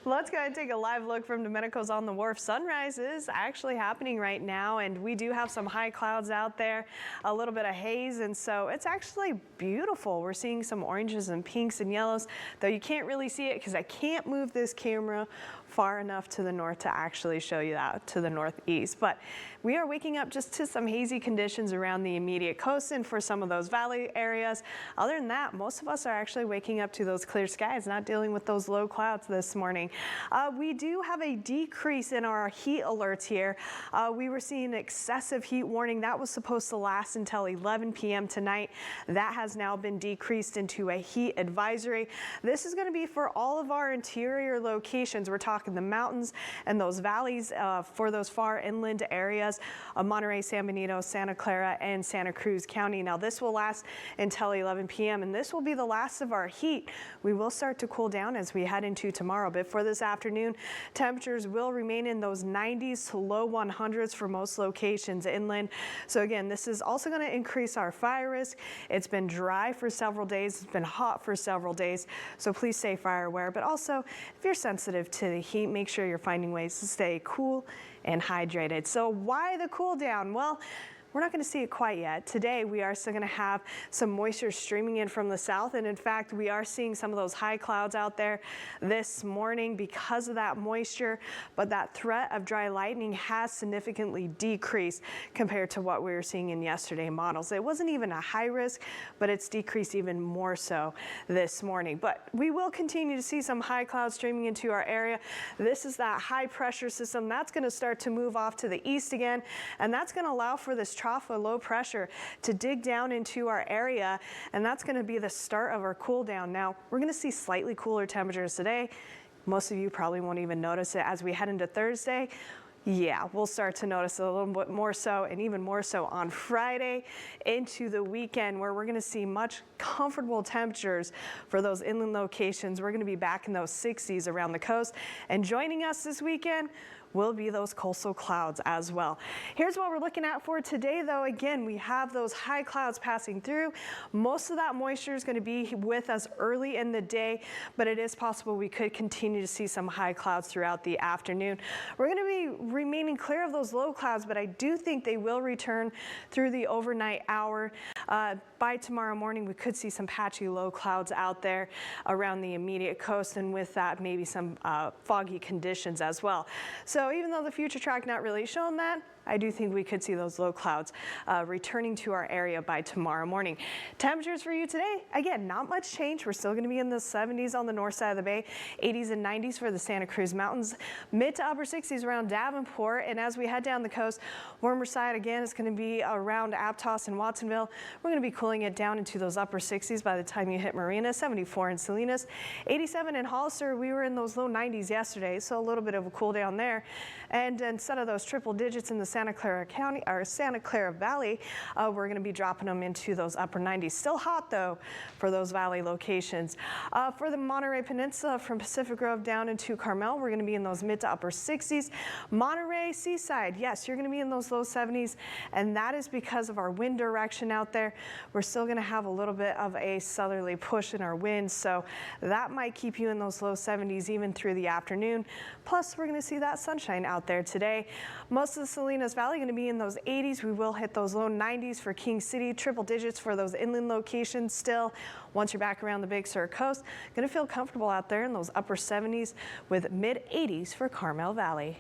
Let's go ahead and take a live look from Domenico's on the Wharf. Sunrise is actually happening right now, and we do have some high clouds out there, a little bit of haze, and so it's actually beautiful. We're seeing some oranges and pinks and yellows, though you can't really see it because I can't move this camera far enough to the north to actually show you that to the northeast. But we are waking up just to some hazy conditions around the immediate coast and for some of those valley areas. Other than that, most of us are actually waking up to those clear skies, not dealing with those low clouds this morning. We do have a decrease in our heat alerts here. We were seeing excessive heat warning. That was supposed to last until 11 p.m. tonight. That has now been decreased into a heat advisory. This is going to be for all of our interior locations. We're talking the mountains and those valleys for those far inland areas of Monterey, San Benito, Santa Clara, and Santa Cruz County. Now this will last until 11 p.m. and this will be the last of our heat. We will start to cool down as we head into tomorrow, but for this afternoon, temperatures will remain in those 90s to low 100s for most locations inland. So again, this is also going to increase our fire risk. It's been dry for several days. It's been hot for several days. So please stay fire aware, but also if you're sensitive to the heat, make sure you're finding ways to stay cool and hydrated. So why the cool down? Well, we're not going to see it quite yet. Today, we are still going to have some moisture streaming in from the south. And in fact, we are seeing some of those high clouds out there this morning because of that moisture. But that threat of dry lightning has significantly decreased compared to what we were seeing in yesterday's models. It wasn't even a high risk, but it's decreased even more so this morning. But we will continue to see some high clouds streaming into our area. This is that high pressure system that's going to start to move off to the east again. And that's going to allow for this trough of low pressure to dig down into our area, and that's going to be the start of our cool down. Now we're going to see slightly cooler temperatures today. Most of you probably won't even notice it as we head into Thursday. Yeah, we'll start to notice a little bit more so, and even more so on Friday into the weekend, where we're going to see much comfortable temperatures for those inland locations. We're going to be back in those 60s around the coast, and joining us this weekend will be those coastal clouds as well. Here's what we're looking at for today, though. Again, we have those high clouds passing through. Most of that moisture is going to be with us early in the day, but it is possible we could continue to see some high clouds throughout the afternoon. We're going to be remaining clear of those low clouds, but I do think they will return through the overnight hour. By tomorrow morning, we could see some patchy low clouds out there around the immediate coast, and with that, maybe some foggy conditions as well. So even though the future track not really showing that, I do think we could see those low clouds returning to our area by tomorrow morning. Temperatures for you today, again, not much change. We're still going to be in the 70s on the north side of the bay, 80s and 90s for the Santa Cruz Mountains, mid to upper 60s around Davenport. And as we head down the coast, warmer side again is going to be around Aptos and Watsonville. We're going to be cooling it down into those upper 60s by the time you hit Marina, 74 in Salinas, 87 in Hollister. We were in those low 90s yesterday, so a little bit of a cool down there. And instead of those triple digits in the Santa Clara County or Santa Clara Valley, we're going to be dropping them into those upper 90s. Still hot though for those valley locations. For the Monterey Peninsula from Pacific Grove down into Carmel, we're going to be in those mid to upper 60s. Monterey Seaside, yes, you're going to be in those low 70s, and that is because of our wind direction out there. We're still going to have a little bit of a southerly push in our winds, so that might keep you in those low 70s even through the afternoon. Plus, we're going to see that sunshine out there today. Most of the Salinas Valley going to be in those 80s. We will hit those low 90s for King City, triple digits for those inland locations still. Once you're back around the Big Sur coast, going to feel comfortable out there in those upper 70s with mid 80s for Carmel Valley.